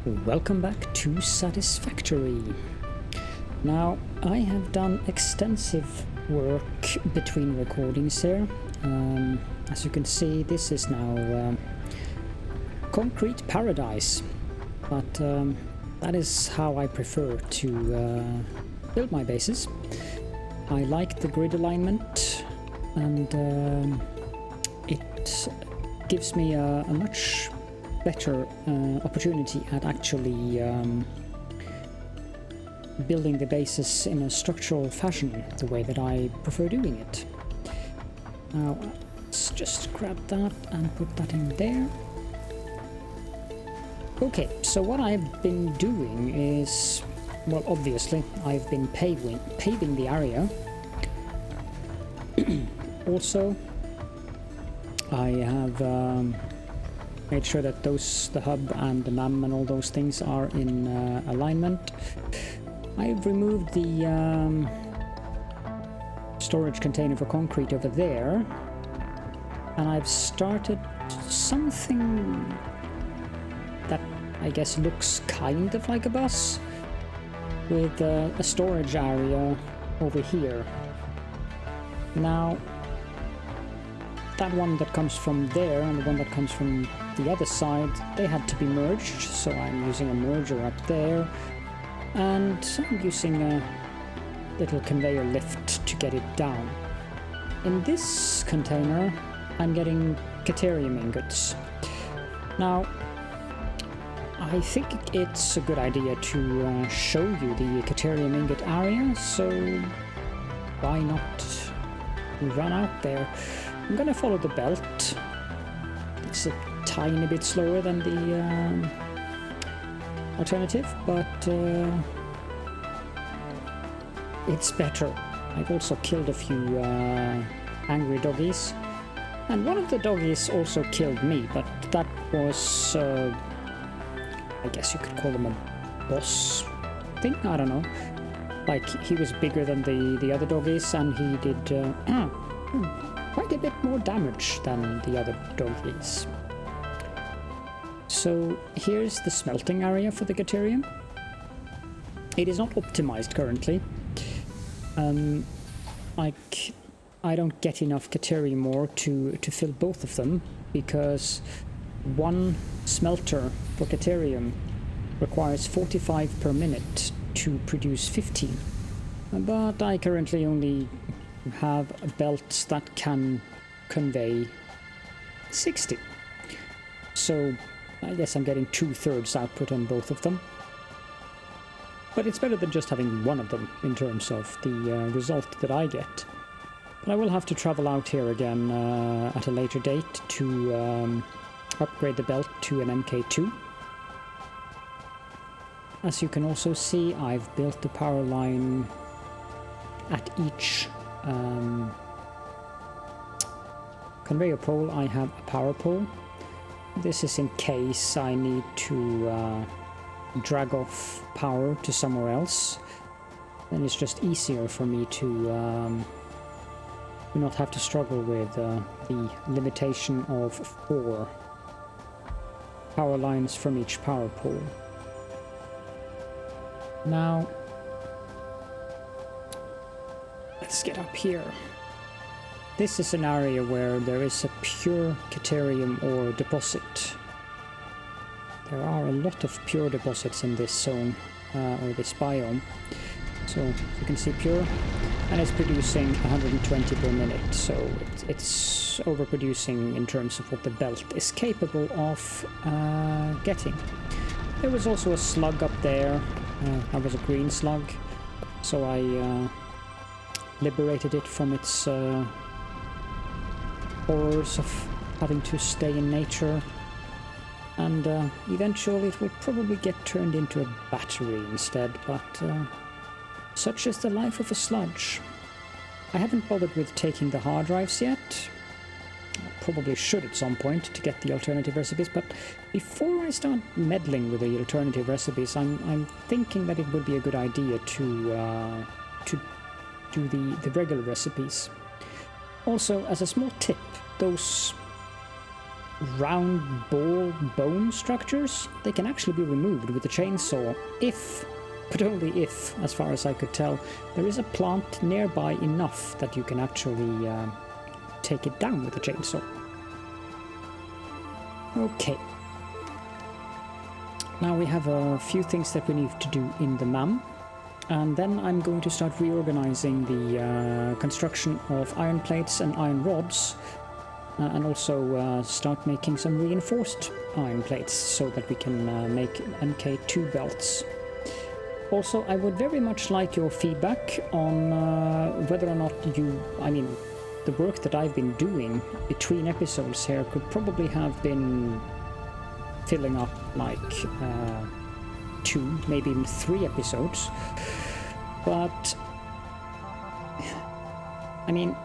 Welcome back to Satisfactory. Now, I have done extensive work between recordings here. As you can see, this is now concrete paradise, but that is how I prefer to build my bases. I like the grid alignment, and it gives me a much better opportunity at actually building the bases in a structural fashion, the way that I prefer doing it. Now, let's just grab that and put that in there. Okay, so what I've been doing is, well, obviously, I've been paving the area. Also, I have made sure that the hub and the NAM and all those things are in alignment. I've removed the storage container for concrete over there, and I've started something that I guess looks kind of like a bus, with a storage area over here. Now, that one that comes from there and the one that comes from the other side, they had to be merged, so I'm using a merger up there, and I'm using a little conveyor lift to get it down. In this container, I'm getting Caterium ingots. Now, I think it's a good idea to show you the Caterium ingot area, so why not run out there? I'm gonna follow the belt. It's a tiny bit slower than the alternative, but it's better. I've also killed a few angry doggies, and one of the doggies also killed me, but that was I guess you could call him a boss thing, I don't know. Like, he was bigger than the other doggies, and he did quite a bit more damage than the other doggies. So here's the smelting area for the Caterium. It is not optimized currently. I don't get enough Caterium ore to fill both of them, because one smelter for Caterium requires 45 per minute to produce 15. But I currently only have belts that can convey 60. So I guess I'm getting 2/3 output on both of them. But it's better than just having one of them in terms of the result that I get. But I will have to travel out here again at a later date to upgrade the belt to an MK2. As you can also see, I've built the power line at each conveyor pole. I have a power pole. This is in case I need to drag off power to somewhere else. Then it's just easier for me to not have to struggle with the limitation of 4 power lines from each power pole. Now, let's get up here. This is an area where there is a pure Caterium ore deposit. There are a lot of pure deposits in this zone, or this biome. So you can see pure, and it's producing 120 per minute, so it's overproducing in terms of what the belt is capable of getting. There was also a slug up there. That was a green slug, so I liberated it from its horrors of having to stay in nature, and eventually it will probably get turned into a battery instead, but such is the life of a sludge. I haven't bothered with taking the hard drives yet. I probably should at some point to get the alternative recipes, but before I start meddling with the alternative recipes, I'm thinking that it would be a good idea to do the regular recipes. Also, as a small tip, those round ball bone structures, they can actually be removed with the chainsaw if, but only if, as far as I could tell, there is a plant nearby enough that you can actually take it down with the chainsaw. Okay. Now we have a few things that we need to do in the MAM, and then I'm going to start reorganizing the construction of iron plates and iron rods, and also start making some reinforced iron plates so that we can make MK2 belts. Also, I would very much like your feedback on whether or not the work that I've been doing between episodes here could probably have been filling up like 2, maybe even 3 episodes. But I mean,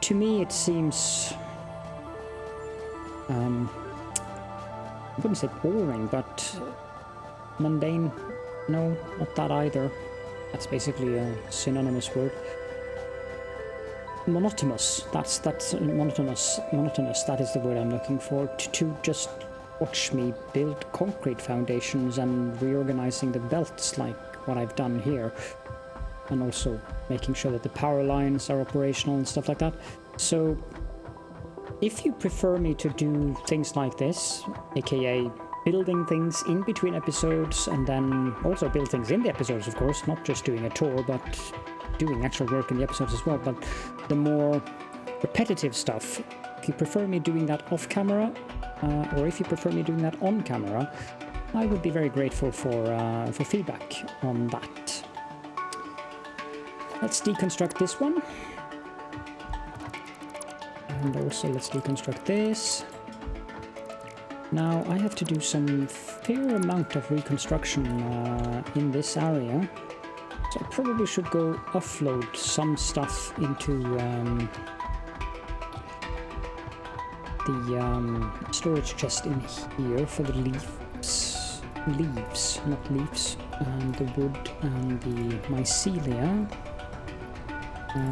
to me it seems I wouldn't say boring, but mundane. No, not that either. That's basically a synonymous word. Monotonous. That's monotonous. Monotonous. That is the word I'm looking for. To just watch me build concrete foundations and reorganizing the belts like what I've done here, and also making sure that the power lines are operational and stuff like that. So, if you prefer me to do things like this, aka building things in between episodes, and then also build things in the episodes, of course, not just doing a tour, but doing actual work in the episodes as well, but the more repetitive stuff, if you prefer me doing that off camera, or if you prefer me doing that on camera, I would be very grateful for feedback on that. Let's deconstruct this one. And also let's deconstruct this. Now I have to do some fair amount of reconstruction in this area, so I probably should go offload some stuff into the storage chest in here for the leaves, not leaves, and the wood and the mycelia,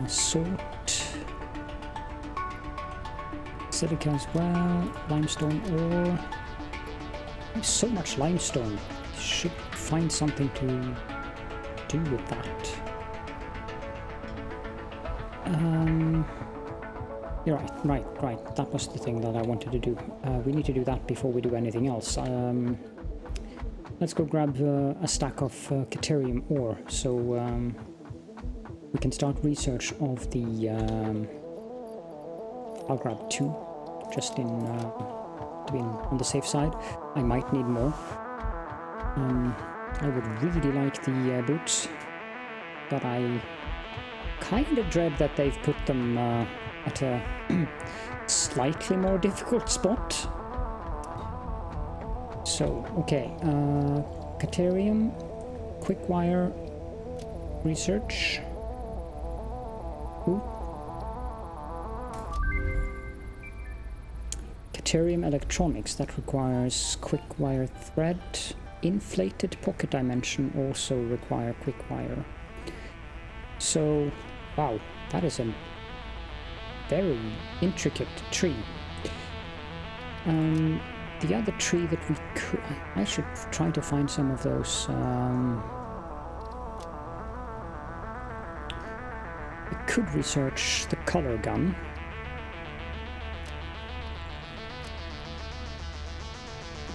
salt, silica as well, limestone ore. There's so much limestone. Should find something to do with that. You're right. That was the thing that I wanted to do. We need to do that before we do anything else. Let's go grab a stack of Caterium ore, so we can start research of the... I'll grab 2, just in to be on the safe side. I might need more. I would really like the boots, but I kind of dread that they've put them at a slightly more difficult spot. So, okay, Caterium, quick wire, research. Ooh. Caterium electronics, that requires quick wire thread. Inflated pocket dimension also require quick wire. So, wow, that is a very intricate tree. The other tree that we could... I should try to find some of those... I could research the color gun.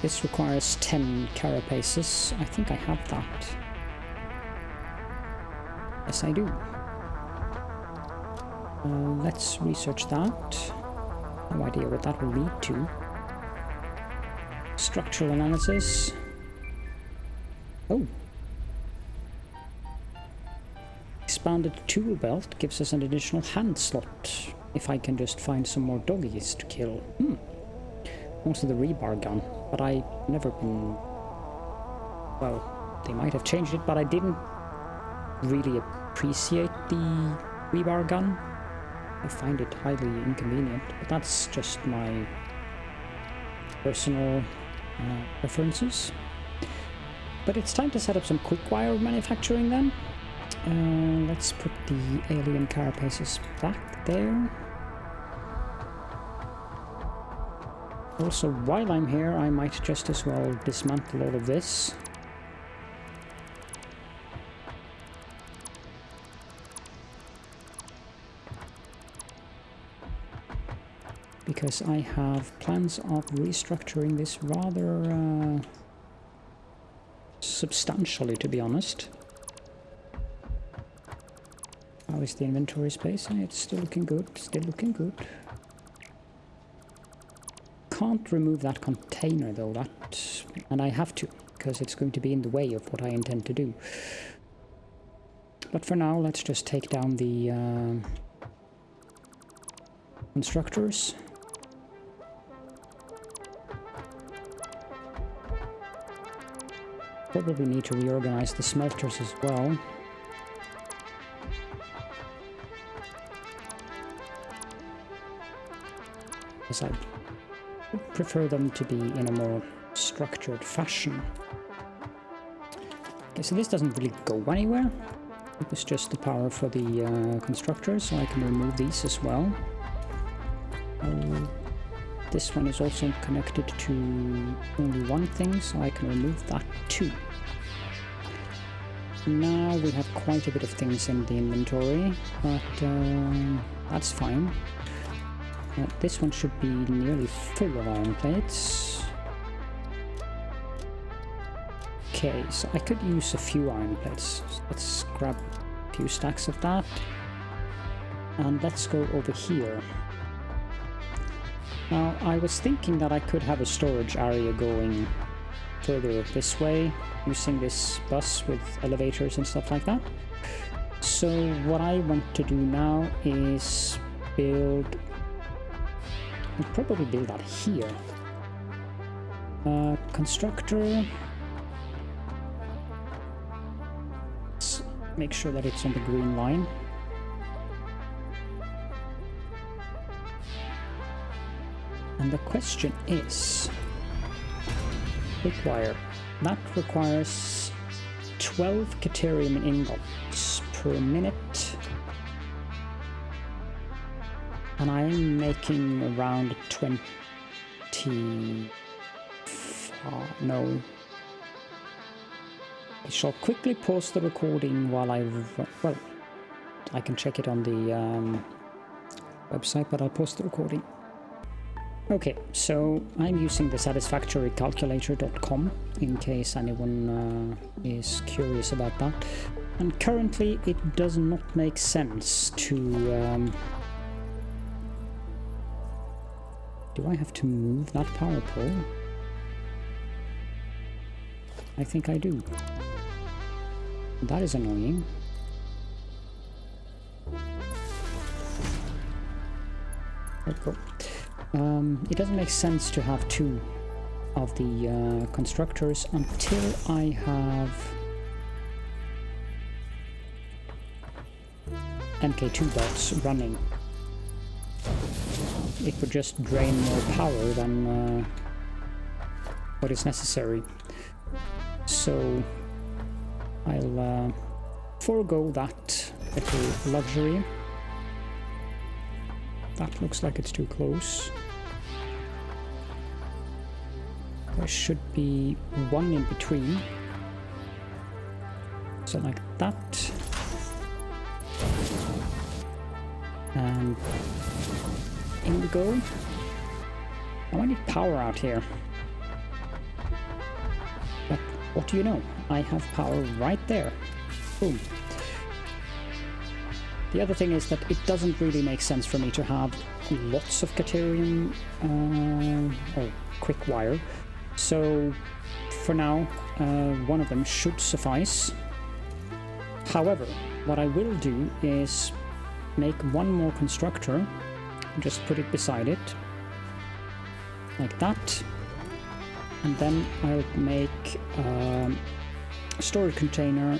This requires 10 carapaces. I think I have that. Yes, I do. Let's research that. No idea what that will lead to. Structural analysis. Oh. Expanded tool belt gives us an additional hand slot if I can just find some more doggies to kill. Also the rebar gun, but I've never been... Well, they might have changed it, but I didn't really appreciate the rebar gun. I find it highly inconvenient, but that's just my personal preferences. But it's time to set up some quick wire manufacturing then. Let's put the alien carapaces back there. Also, while I'm here, I might just as well dismantle all of this. Because I have plans of restructuring this rather substantially, to be honest. How is the inventory space? It's still looking good, still looking good. Can't remove that container though, and I have to, because it's going to be in the way of what I intend to do. But for now, let's just take down the constructors. Probably need to reorganize the smelters as well. Because I would prefer them to be in a more structured fashion. Okay, so this doesn't really go anywhere. It was just the power for the constructors, so I can remove these as well. This one is also connected to only one thing, so I can remove that too. Now we have quite a bit of things in the inventory, but that's fine. This one should be nearly full of iron plates. Okay, so I could use a few iron plates. Let's grab a few stacks of that. And let's go over here. Now, I was thinking that I could have a storage area going further this way, using this bus with elevators and stuff like that. So what I want to do now is build... I'll probably build that here. Constructor. Let's make sure that it's on the green line. And the question is, wire. That requires 12 Caterium ingots per minute. And I'm making around 20... no. I shall quickly pause the recording while well, I can check it on the website, but I'll pause the recording. Okay, so I'm using the Satisfactory calculator.com in case anyone is curious about that. And currently it does not make sense to... do I have to move that power pole? I think I do. That is annoying. There we go. It doesn't make sense to have two of the constructors until I have MK2 bots running. It would just drain more power than what is necessary. So I'll forego that little luxury. That looks like it's too close. There should be one in between. So like that. And in we go. Now I need power out here. But what do you know? I have power right there. Boom. The other thing is that it doesn't really make sense for me to have lots of Caterium or quick wire. So for now, one of them should suffice. However, what I will do is make one more constructor and just put it beside it like that, and then I'll make a storage container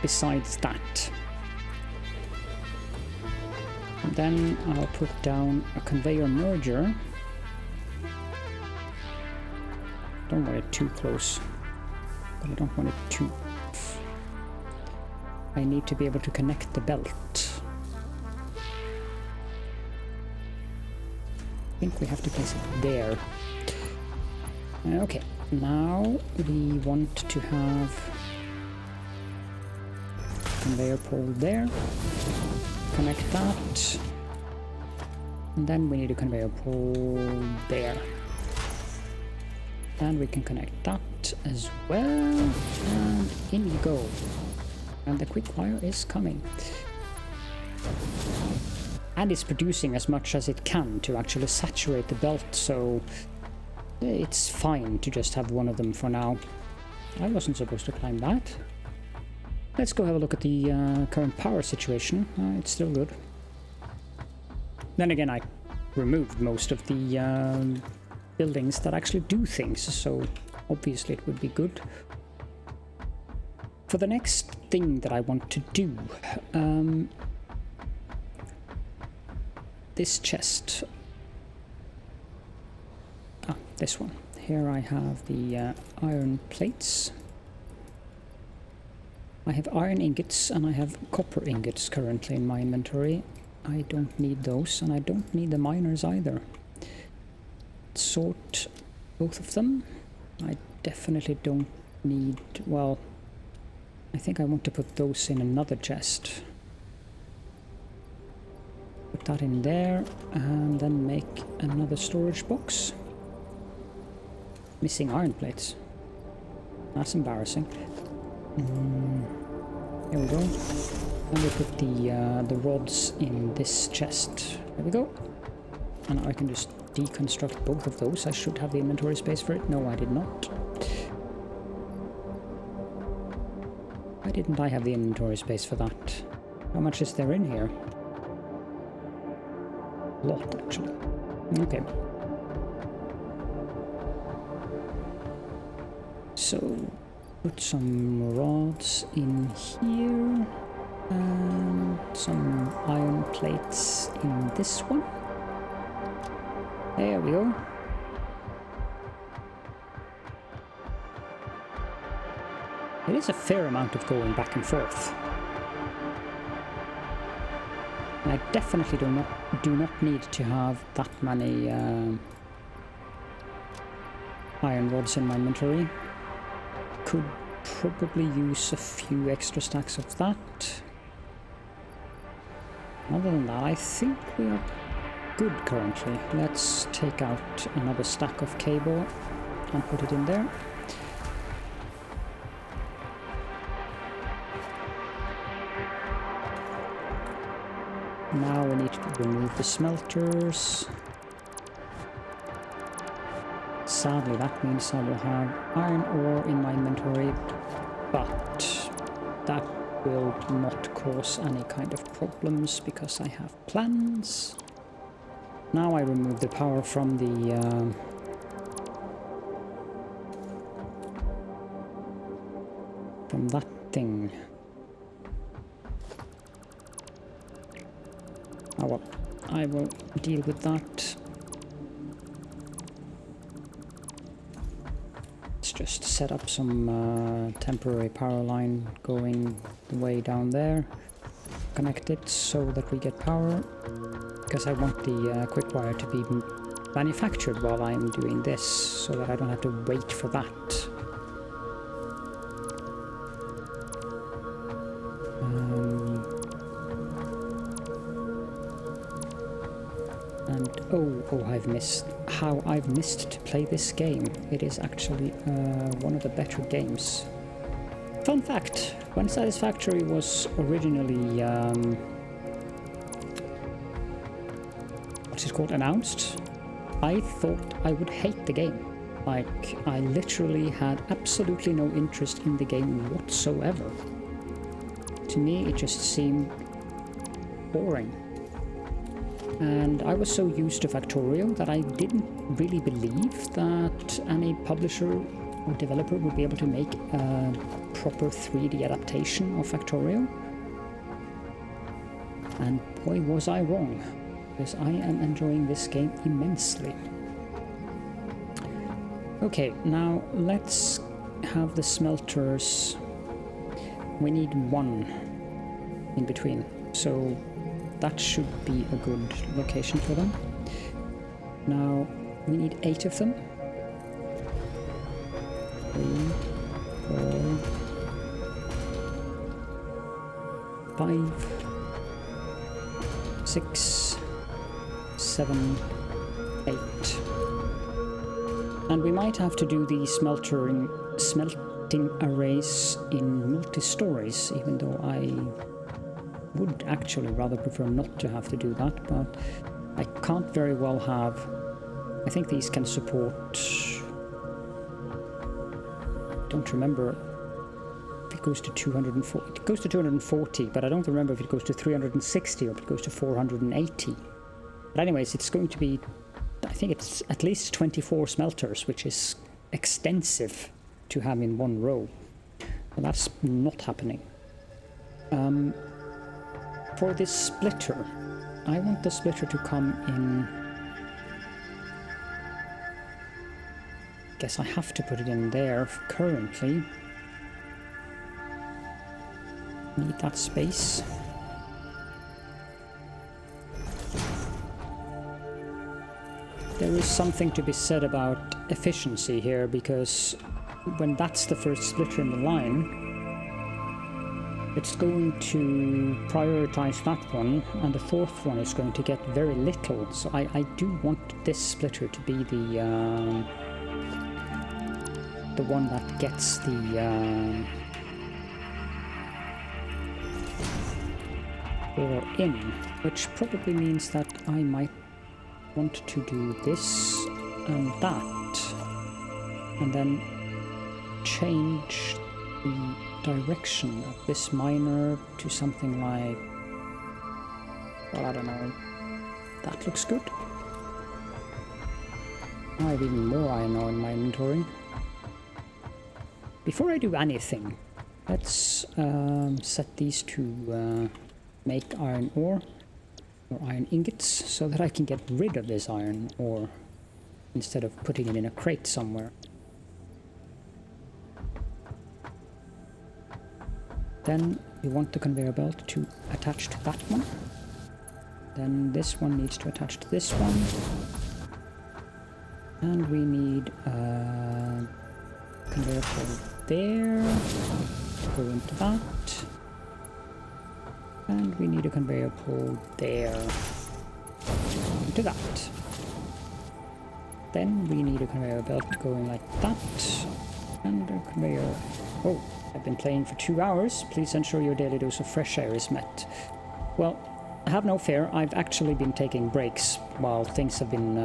besides that. And then I'll put down a conveyor merger. Don't want it too close, but I don't want it too... I need to be able to connect the belt. think we have to place it there. Okay, now we want to have conveyor pole there. Connect that. And then we need a conveyor pole there. And we can connect that as well. And in you go. And the quick wire is coming. And it's producing as much as it can to actually saturate the belt, so it's fine to just have one of them for now. I wasn't supposed to climb that. Let's go have a look at the current power situation. It's still good. Then again, I removed most of the buildings that actually do things, so obviously it would be good. For the next thing that I want to do, this chest, this one. Here I have the iron plates. I have iron ingots and I have copper ingots currently in my inventory. I don't need those, and I don't need the miners either. Sort both of them. I definitely don't need, well, I think I want to put those in another chest. Put that in there and then make another storage box. Missing iron plates. That's embarrassing. Here we go. And we put the rods in this chest. There we go. And I can just deconstruct both of those. I should have the inventory space for it. No, I did not. Why didn't I have the inventory space for that? How much is there in here? A lot, actually. Okay. So, put some rods in here. And some iron plates in this one. There we go. It is a fair amount of going back and forth. And I definitely do not need to have that many iron rods in my inventory. Could probably use a few extra stacks of that. Other than that, I think we are good currently. Let's take out another stack of cable and put it in there. Now we need to remove the smelters. Sadly, that means I will have iron ore in my inventory, but that will not cause any kind of problems because I have plans. Now I remove the power from the from that thing. Oh well, I will deal with that. Let's just set up some temporary power line going way down there. Connect it so that we get power, because I want the quick wire to be manufactured while I'm doing this, so that I don't have to wait for that. And oh, I've missed to play this game. It is actually one of the better games. Fun fact, when Satisfactory was originally what's it called, announced, I thought I would hate the game. Like, I literally had absolutely no interest in the game whatsoever. To me, it just seemed boring. And I was so used to Factorio that I didn't really believe that any publisher or developer would be able to make a proper 3D adaptation of Factorio. And boy, was I wrong, because I am enjoying this game immensely. Okay, now let's have the smelters. We need one in between, so that should be a good location for them. Now, we need 8 of them. 3, 4, 5, 6, 7, 8. And we might have to do the smelting arrays in multi-stories, even though I would actually rather prefer not to have to do that, but I can't very well have... I think these can support... don't remember if it goes to 240. It goes to 240, but I don't remember if it goes to 360 or if it goes to 480. But anyways, it's going to be... I think it's at least 24 smelters, which is extensive to have in one row. But that's not happening. For this splitter, I want the splitter to come in... Guess I have to put it in there currently. Need that space. There is something to be said about efficiency here, because when that's the first splitter in the line, it's going to prioritize that one, and the fourth one is going to get very little. So I do want this splitter to be the one that gets the ore in, which probably means that I might want to do this and that, and then change the direction of this miner to something like, well, I don't know, that looks good. I have even more iron ore in my inventory. Before I do anything, let's set these to make iron ore, or iron ingots, so that I can get rid of this iron ore instead of putting it in a crate somewhere. Then we want the conveyor belt to attach to that one. Then this one needs to attach to this one. And we need a conveyor belt there to go into that. And we need a conveyor pole there into that. Then we need a conveyor belt going like that. And a conveyor... Oh, I've been playing for 2 hours. Please ensure your daily dose of fresh air is met. Well, have no fear. I've actually been taking breaks while things have been...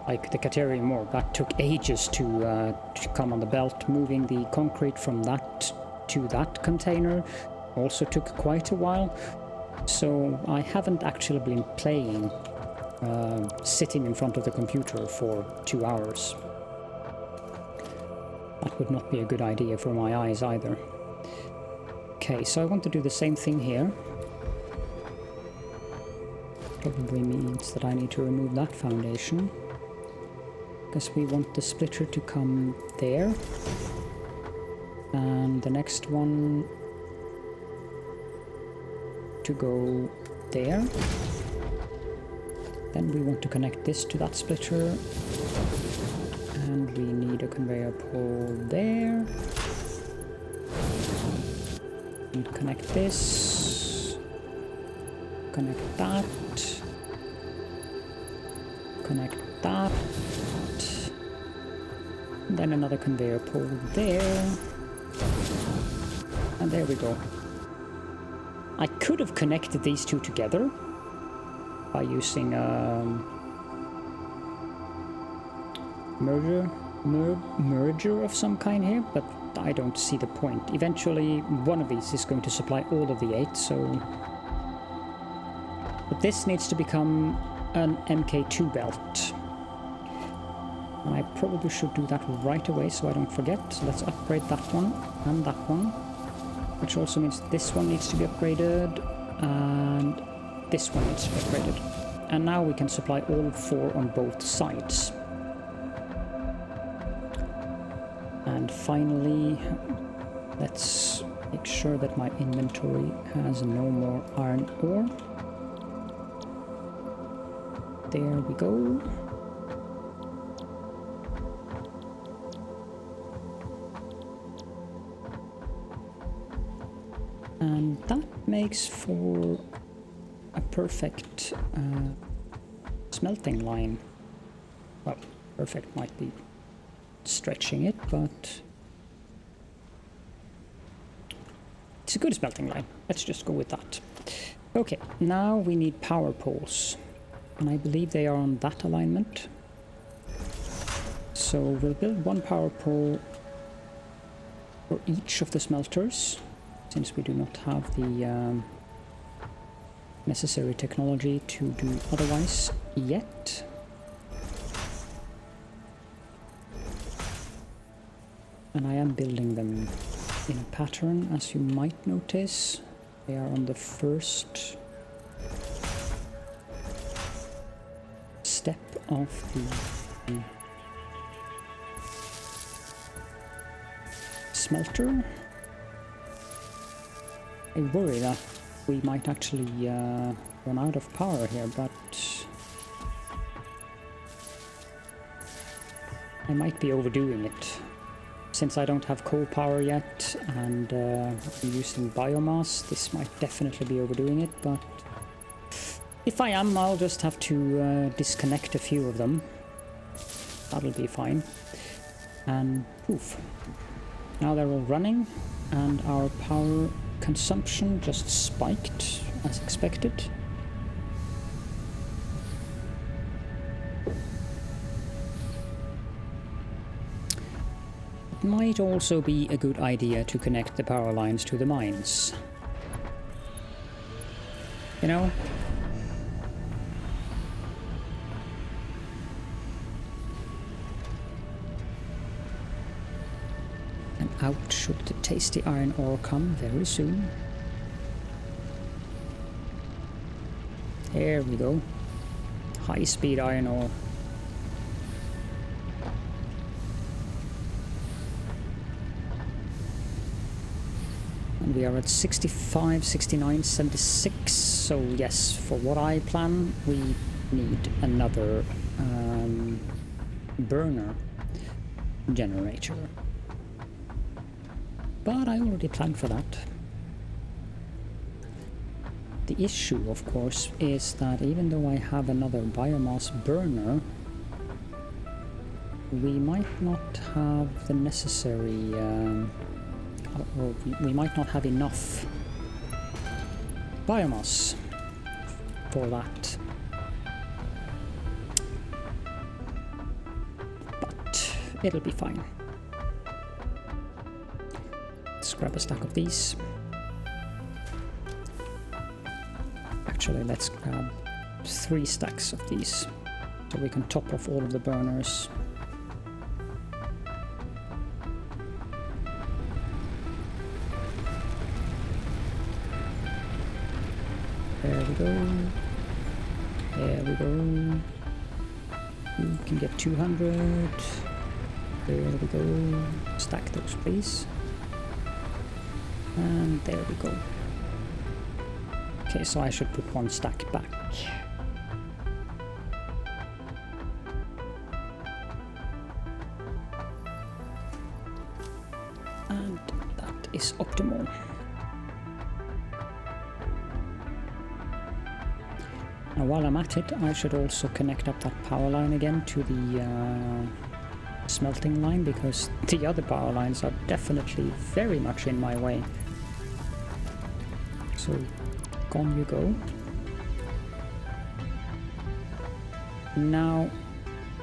like the Caledorn ore. That took ages to come on the belt. Moving the concrete from that to that container also took quite a while, so I haven't actually been playing sitting in front of the computer for 2 hours. That would not be a good idea for my eyes either. Okay, so I want to do the same thing here. Probably means that I need to remove that foundation, because we want the splitter to come there, and the next one to go there. Then we want to connect this to that splitter, and we need a conveyor pole there, and connect this, connect that, connect that, and then another conveyor pole there, and there we go. I could have connected these two together by using merger of some kind here, but I don't see the point. Eventually one of these is going to supply all of the 8, so... But this needs to become an MK2 belt. And I probably should do that right away so I don't forget. So let's upgrade that one and that one, which also means this one needs to be upgraded and this one needs to be upgraded. And now we can supply all 4 on both sides. And finally, let's make sure that my inventory has no more iron ore. there we go. And that makes for a perfect smelting line. Well, perfect might be stretching it, but it's a good smelting line. Let's just go with that. Okay, now we need power poles. And I believe they are on that alignment. So we'll build one power pole for each of the smelters, since we do not have the necessary technology to do otherwise yet. And I am building them in a pattern, as you might notice. They are on the first step of the smelter. I worry that we might actually run out of power here, but I might be overdoing it. Since I don't have coal power yet and I'm using biomass, this might definitely be overdoing it, but if I am, I'll just have to disconnect a few of them. That'll be fine. And poof. Now they're all running and our power consumption just spiked as expected. It might also be a good idea to connect the power lines to the mines. You know? And out should the tasty iron ore come very soon. There we go. High-speed iron ore. And we are at 65, 69, 76. So yes, for what I plan, we need another burner generator. But I already planned for that. The issue, of course, is that even though I have another biomass burner, we might not have the necessary, or we might not have enough biomass for that. But it'll be fine. Let's grab a stack of these. Actually, let's grab 3 stacks of these so we can top off all of the burners. There we go. There we go. You can get 200. There we go. Stack those, please. And there we go. Okay, so I should put 1 stack back. And that is optimal. Now while I'm at it, I should also connect up that power line again to the smelting line, because the other power lines are definitely very much in my way. So on you go. Now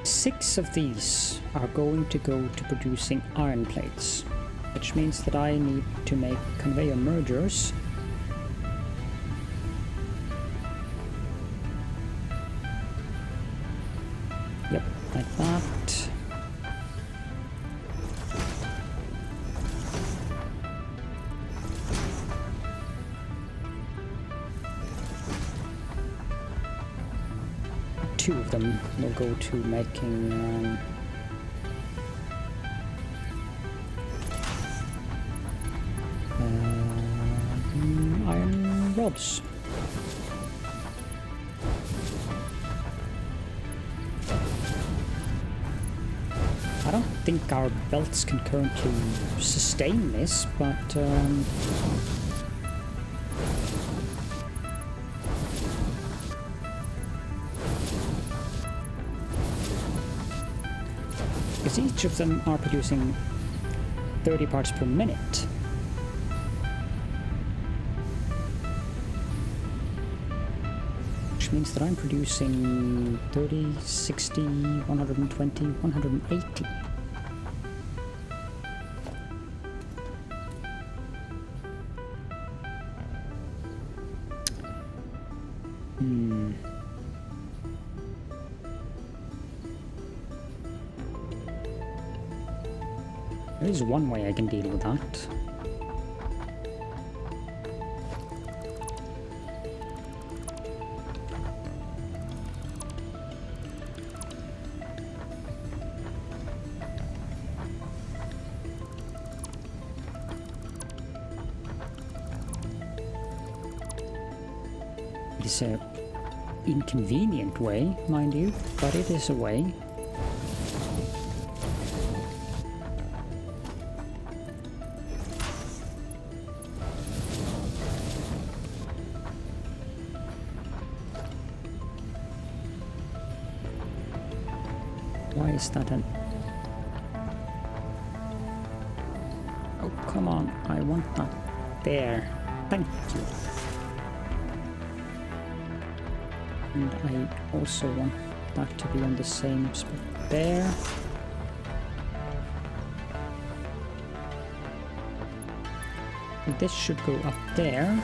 6 of these are going to go to producing iron plates, which means that I need to make conveyor mergers. Yep, like that. Two of them will go to making iron rods. think our belts can currently sustain this, but because each of them are producing 30 parts per minute. Which means that I'm producing 30, 60, 120, 180. There is one way I can deal with that. It is an inconvenient way, mind you, but it is a way. Why is that an... Oh, come on, I want that there. Thank you. And I also want that to be on the same spot there. And this should go up there.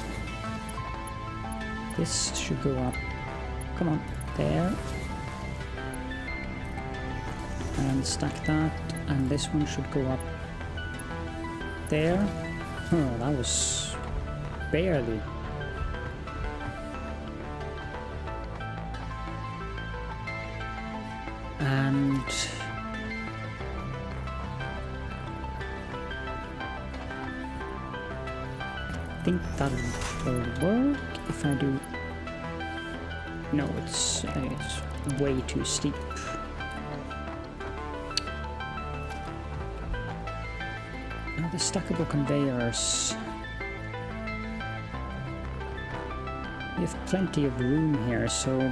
This should go up. Come on, there. And stack that, and this one should go up there. Oh, that was barely. And I think that will work if I do. No, it's way too steep. Now the stackable conveyors. We have plenty of room here, so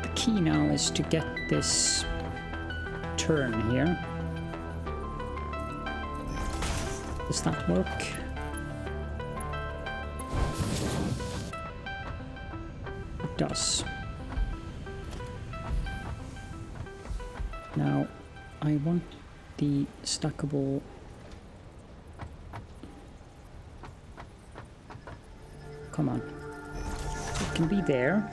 the key now is to get this turn here. Does that work? It does. Now I want the stackable come on, it can be there.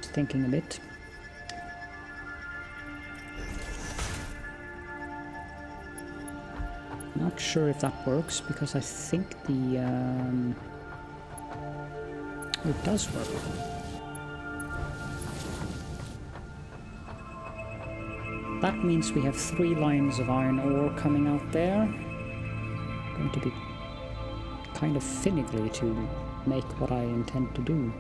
Just thinking a bit. Not sure if that works because I think the it does work. That means we have 3 lines of iron ore coming out there. Going to be kind of finicky to make what I intend to do.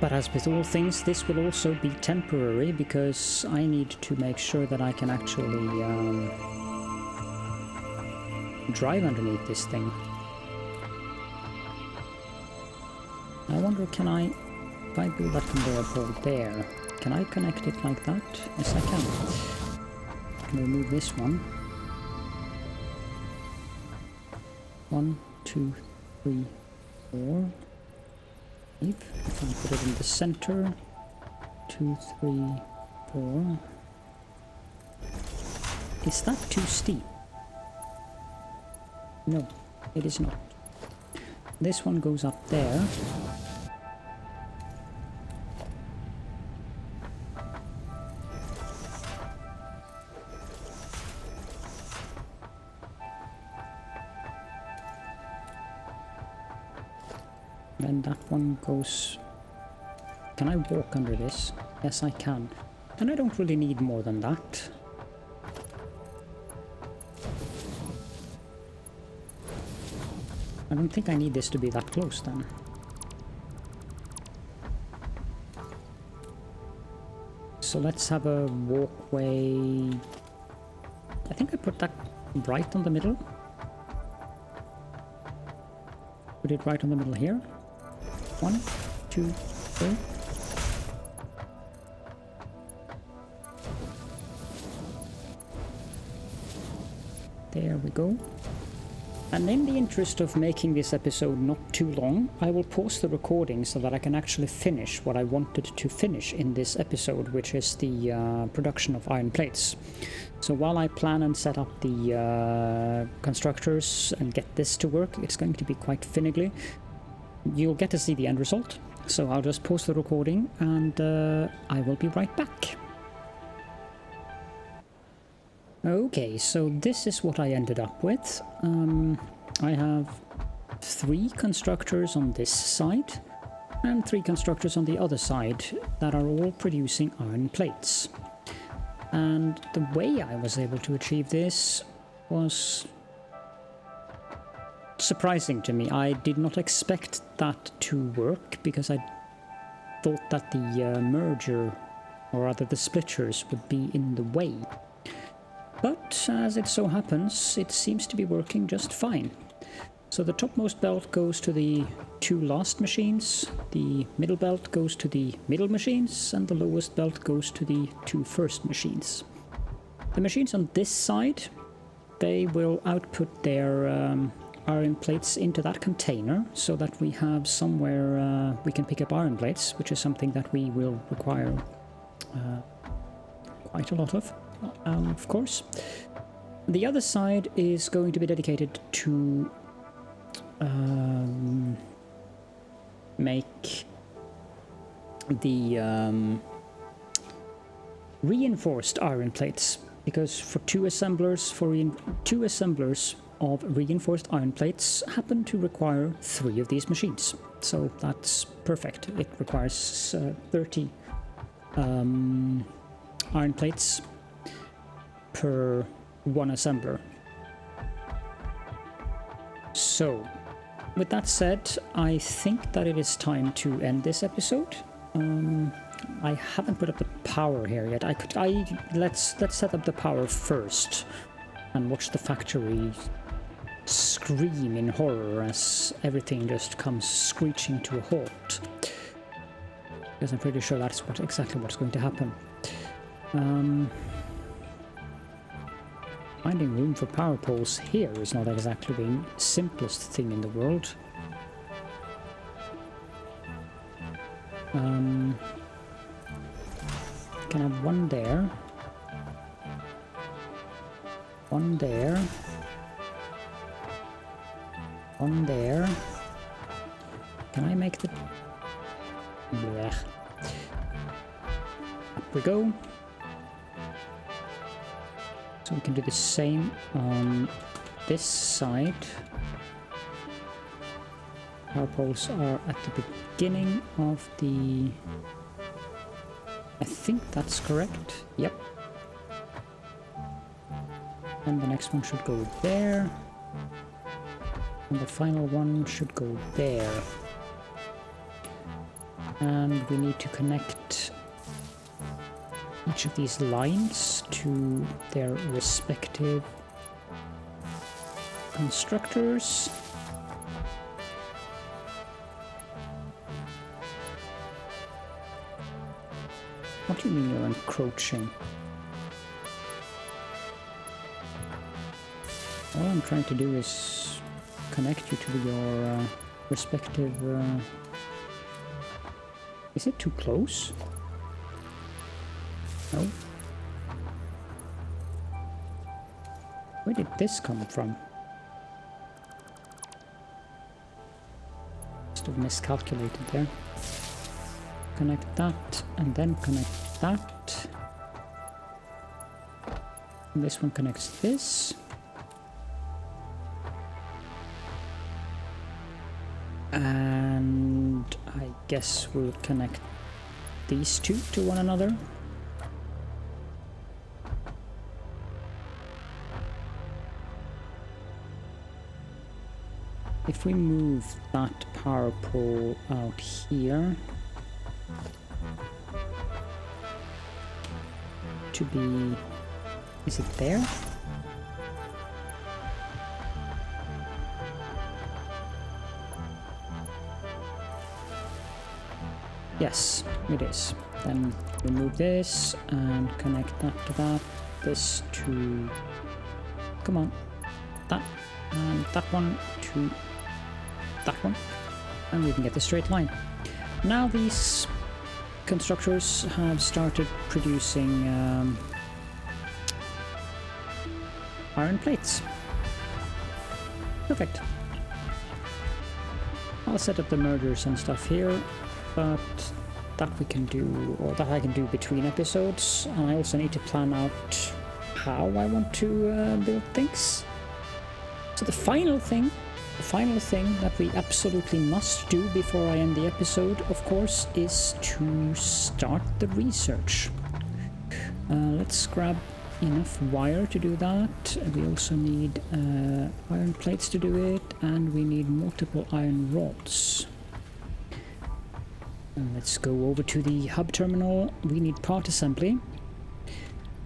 But as with all things, this will also be temporary because I need to make sure that I can actually drive underneath this thing. I wonder, can I, if I build that conveyor belt there, can I connect it like that? Yes, I can. I can remove this one. 1, 2, 3, 4. If I put it in the center, 2, 3, 4. Is that too steep? No, it is not. This one goes up there. And that one goes... Can I walk under this? Yes, I can. And I don't really need more than that. I don't think I need this to be that close then. So let's have a walkway. I think I put that right on the middle. Put it right on the middle here. 1, 2, 3. There we go. And in the interest of making this episode not too long, I will pause the recording so that I can actually finish what I wanted to finish in this episode, which is the production of iron plates. So while I plan and set up the constructors and get this to work, it's going to be quite finicky. You'll get to see the end result. So I'll just pause the recording and I will be right back. Okay, so this is what I ended up with. I have 3 constructors on this side and 3 constructors on the other side that are all producing iron plates. And the way I was able to achieve this was surprising to me. I did not expect that to work because I thought that the merger, or rather the splitters, would be in the way. But as it so happens, it seems to be working just fine. So the topmost belt goes to the 2 last machines, the middle belt goes to the middle machines, and the lowest belt goes to the 2 first machines. The machines on this side, they will output their iron plates into that container so that we have somewhere we can pick up iron plates, which is something that we will require quite a lot of course. The other side is going to be dedicated to make the reinforced iron plates, because for 2 assemblers of reinforced iron plates happen to require 3 of these machines. So that's perfect. It requires 30 iron plates per 1 assembler. So, with that said, I think that it is time to end this episode. I haven't put up the power here yet. Let's set up the power first and watch the factory scream in horror as everything just comes screeching to a halt. Because I'm pretty sure that's exactly what's going to happen. Finding room for power poles here is not exactly the simplest thing in the world. Can I have 1 there, 1 there, 1 there. Can I make the... Blech. Up we go. So we can do the same on this side. Power poles are at the beginning of the... I think that's correct. Yep. And the next one should go there. And the final one should go there. And we need to connect each of these lines to their respective constructors. What do you mean you're encroaching? All I'm trying to do is connect you to your respective... Is it too close? No. Where did this come from? Must have miscalculated there. Connect that, and then connect that. And this one connects this. And I guess we'll connect these 2 to one another. if we move that power pole out here to be, is it there? Yes, it is. Then remove this and connect that to that. This to, come on, that, and that one to that one, and we can get the straight line. Now these constructors have started producing iron plates. Perfect. I'll set up the mergers and stuff here, but that we can do, or that I can do between episodes, and I also need to plan out how I want to build things. So the final thing that we absolutely must do before I end the episode, of course, is to start the research. Let's grab enough wire to do that. We also need iron plates to do it, and we need multiple iron rods. Let's go over to the hub terminal. We need part assembly.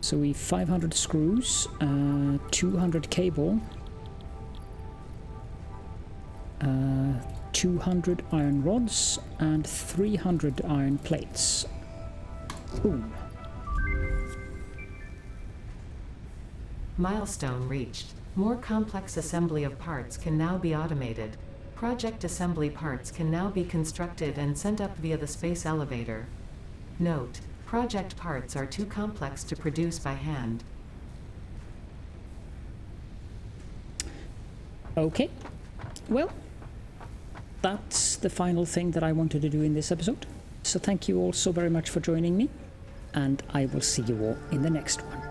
So we 500 screws, 200 cable, 200 iron rods, and 300 iron plates. Boom. Milestone reached. More complex assembly of parts can now be automated. Project assembly parts can now be constructed and sent up via the space elevator. Note: project parts are too complex to produce by hand. Okay, well, that's the final thing that I wanted to do in this episode. So thank you all so very much for joining me, and I will see you all in the next one.